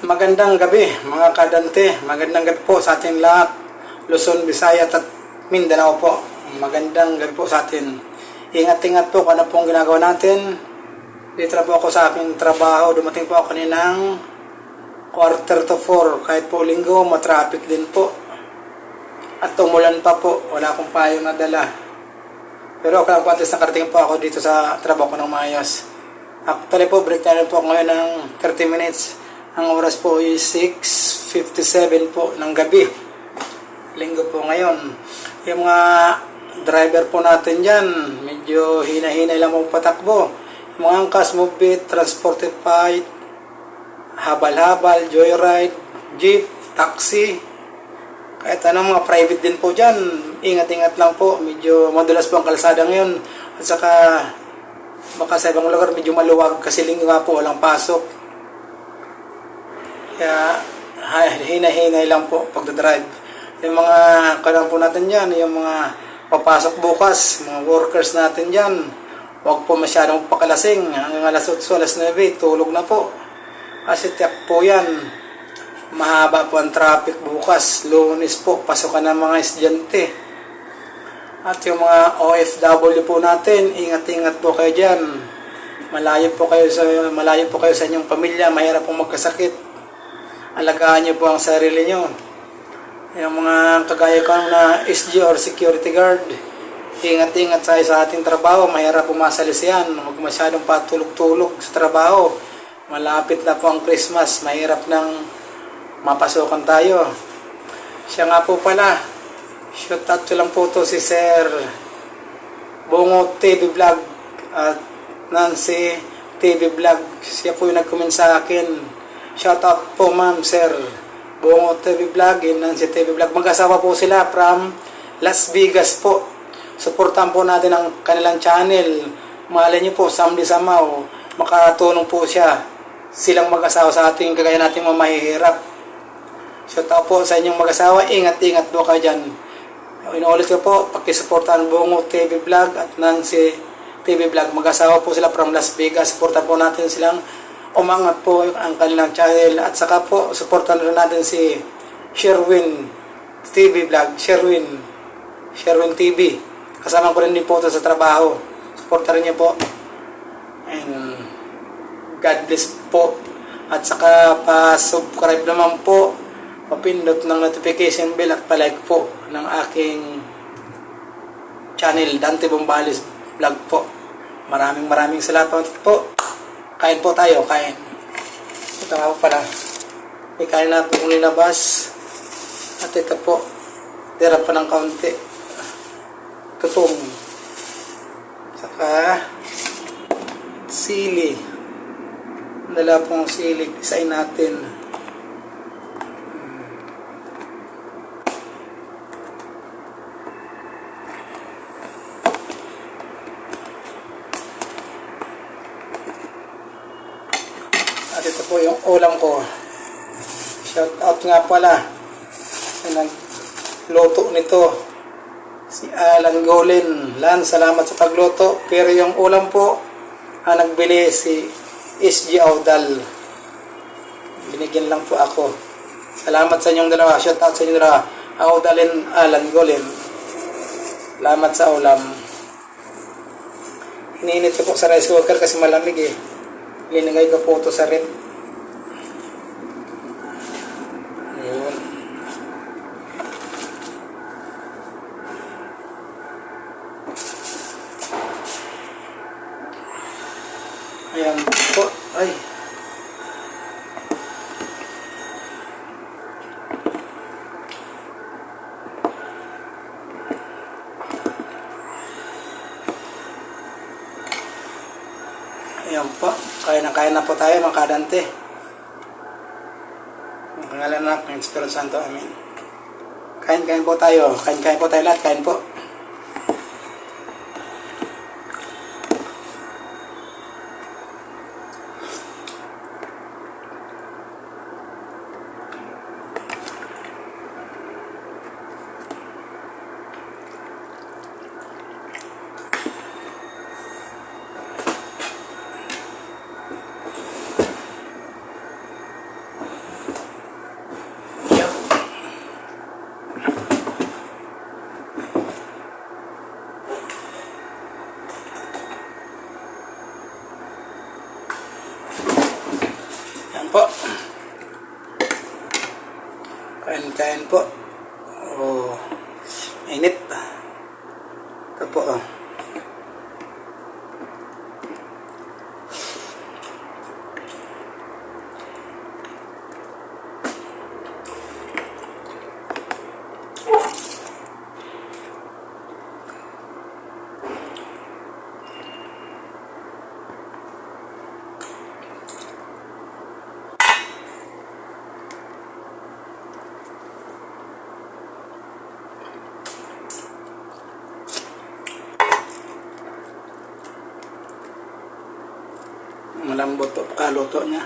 Magandang gabi mga kadante, magandang gabi po sa ating lahat, Luzon, Visayas at Mindanao po. Magandang gabi po sa atin. Ingat-ingat po kung ano pong ginagawa natin. Dito na po ako sa aking trabaho. Dumating po ako kaninang 3:45. Kahit po linggo, matraffic din po. At umulan pa po, wala akong payong na dala. Pero okay lang po, at least nakarating po ako dito sa trabaho ko ng maayos. Actually po, break time po ngayon ng 30 minutes. Ang oras po is 6:57 po ng gabi. Linggo po ngayon. Yung mga driver po natin dyan, medyo hina-hina lang po patakbo. Yung mga angkas, Movebit, Transportified, habal-habal, joyride, jeep, taxi, kahit anong mga private din po dyan, ingat-ingat lang po. Medyo madulas po ang kalsada ngayon. At saka, baka sa ibang lugar medyo maluwag kasi linggo nga po, walang pasok. Kaya, hina-hinay lang po pagdadrive. Yung mga kanan po natin dyan, yung mga papasok bukas, mga workers natin dyan, huwag po masyadong pakalasing. Hanggang alas 8, alas 9, tulog na po. Kasi tiyak po yan. Mahaba po ang traffic bukas. Lunes po, pasokan ng mga estudyante. At yung mga OFW po natin, ingat-ingat po kayo dyan. Malayo po kayo sa inyong pamilya, mahirap pong magkasakit. Alagaan niyo po ang sarili niyo. Yung mga kagaya ko na SG or security guard, ingat-ingat tayo sa ating trabaho. Mahirap pumasalis yan. Huwag masyadong patulog-tulog sa trabaho. Malapit na po ang Christmas. Mahirap nang mapasukan tayo. Siya nga po pala, shoot out ko lang po to si Sir Bongo TV Vlog at Nancy TV Vlog. Siya po yung nag-comment sa akin. Shout out po ma'am Sir Bongo TV Vlog and Nancy TV Vlog. Mag-asawa po sila from Las Vegas po. Supportan po natin ang kanilang channel. Malay niyo po, someday somehow makatulong po siya. Silang mag-asawa sa ating kagaya nating mamahihirap. Shout out po sa inyong mag-asawa. Ingat-ingat po kayo dyan. Inuulit ko po, pakisuportahan Bongo TV Vlog at Nancy TV Vlog. Mag-asawa po sila from Las Vegas. Supportan po natin silang umangat po ang kanilang channel. At saka po, supportan rin natin si Sherwin TV Vlog. Sherwin TV. Kasama ko rin din po ito sa trabaho. Supportan rin niyo po. And God bless po. At saka pa-subscribe naman po. Papindot ng notification bell at palike po ng aking channel, Dante Bombales Vlog po. Maraming salamat po. Kain po tayo, kain. Ito nga po pala. May kain na pong linabas. At ito po, tira pa ng kaunti. Tutong. Saka, sili. Dala pong sili. Isain natin. At ito po yung ulam ko. Shout out nga pala sa nagluto nito, si Alan Golin. Salamat sa pagluto. Pero yung ulam po, ang nagbili si SG Audal. Binigyan lang po ako. Salamat sa inyong dalawa. Shout out sa inyong dalawa, Audal and Alan Golin. Salamat sa ulam. Iniinit ko po sa rice cooker kasi malamig eh. Linagay ko po ito sa rep. Ayun. Ayan po. Ay. Ayan po. Kain na po tayo mga kadante. Ang pangalan na ng Espiritu Santo. Amen. Kain po tayo. Kain po tayo lahat. Kain po. po. Kain po. Oh, init. Ito po. Malambot po kaluto niya.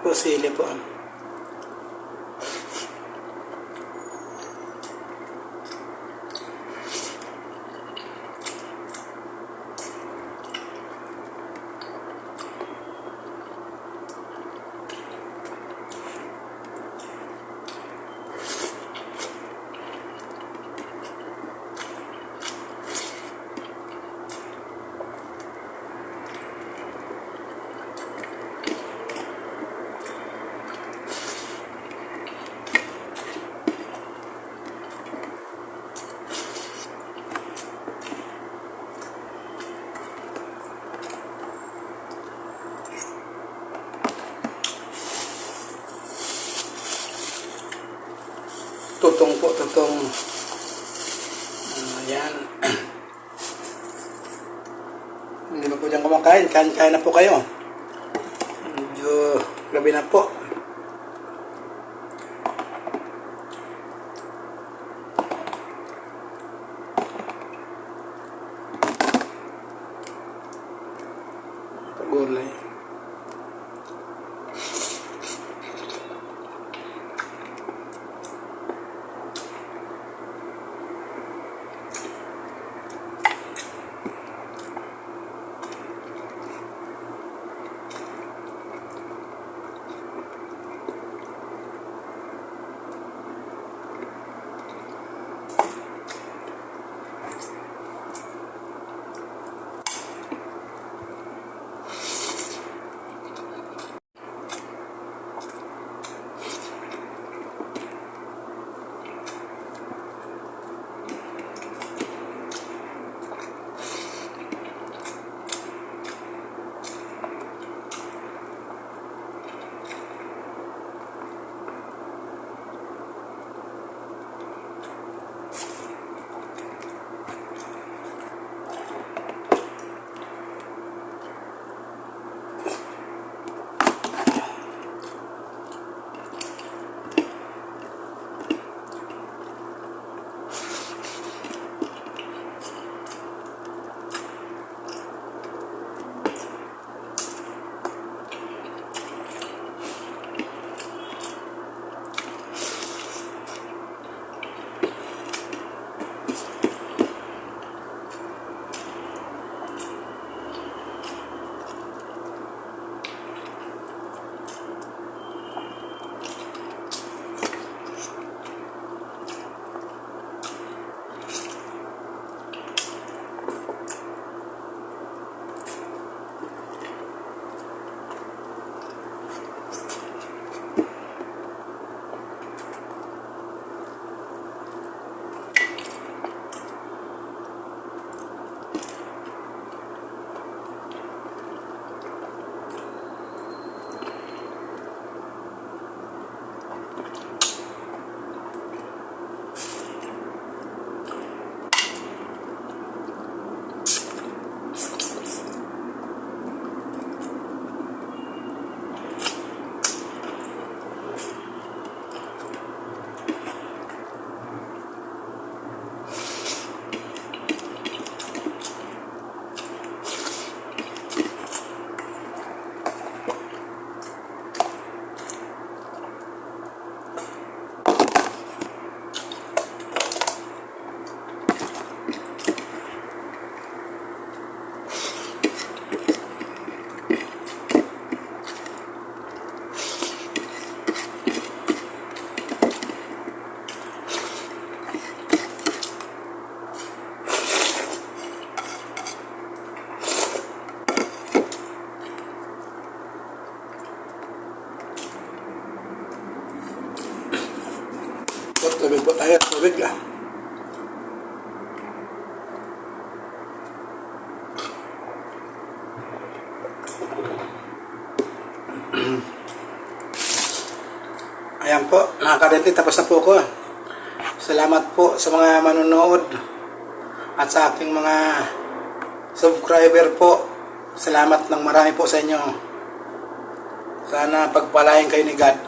Po sili po. Tutong po, tutong. Ayan. Hindi ba po dyan kumakain? Kain na po kayo. Medyo gabi na po. Pagulay. Tubig po tayo. Tubig lang. Ayan po, mga kadente, tapos na po ko. Salamat po sa mga manonood at sa aking mga subscriber po. Salamat ng marami po sa inyo. Sana pagpalain kayo ni God.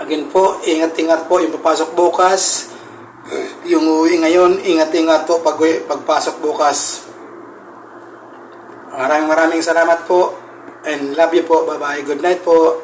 Again po, ingat-ingat po yung papasok bukas. Yung uwi ngayon, ingat-ingat po pagpasok bukas. Maraming salamat po. And love you po. Bye-bye. Good night po.